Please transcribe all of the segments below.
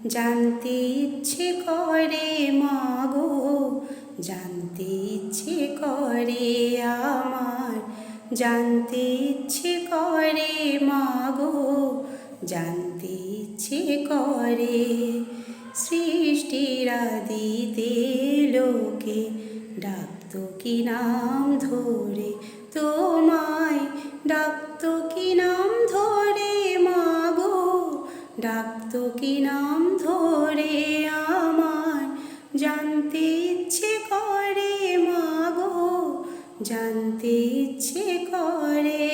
জানতে ইচ্ছে করে মাগো, জানতে ইচ্ছে করে আমার, জানতে ইচ্ছে করে মাগো, জানতে ইচ্ছে করে। সৃষ্টির আদিতে লোকে ডাকতো কি নাম ধরে, তোমায় ডাকতো কি নাম ধরে মাগো, ডাকতো কি নাম ধরে আমার, জানতে ইচ্ছে করে মাগো, জানতে ইচ্ছে করে।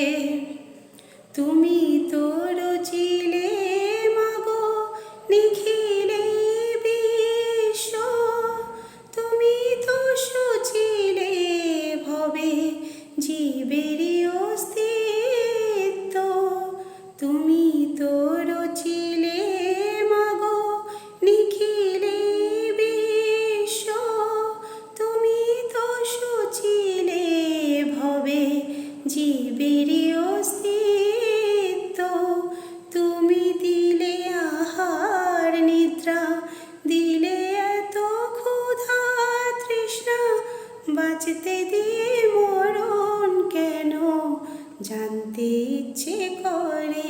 তুমি তো রচিলে মাগো নিখিলে বিশ্ব, তুমি তো সচিলে ভবে জীবেরই অস্তিত্ব, তুমি তো রচিলে মাগো নিখিলে বিশ্ব, তুমি তো সচিলে ভবে জীবেরই অস্তিত্ব। তুমি দিলে আহার নিদ্রা, দিলে এত ক্ষুধা তৃষ্ণা, বাঁচতে দিয়ে মরণ কেন, জানতে ইচ্ছে করে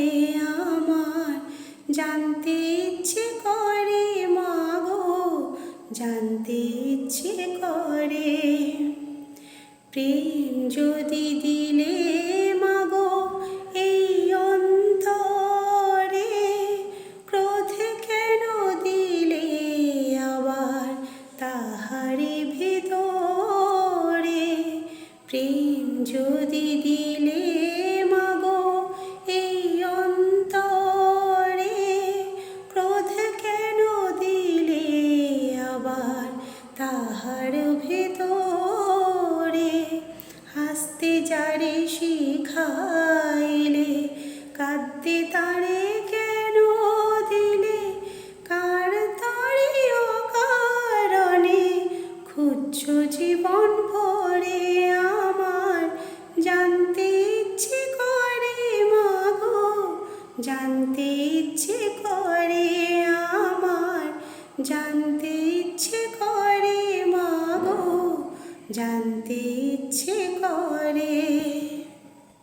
আমার, জানতে ইচ্ছে করে মাগো, জানতে ইচ্ছে করে। প্রেম যদি দিলে মাগো এই অন্তরে, ক্রোধে কেন দিলে আবার তাহারি ভিতরে। প্রেম যদি দিলে মাগো এই অন্তরে, ক্রোধে কেন দিলে আবার তাহার ভিতরে। হাসতে যারে শিখাইলে, কাঁদতে তারে কেন দিলে, কার তরে অকারণে খুঁজছো জীবন ভরে আমার, জানতে ইচ্ছে করে মাগো, জানতে ইচ্ছে করে আমার, জানতে ইচ্ছে করে মাগো, জানতে ইচ্ছে করে।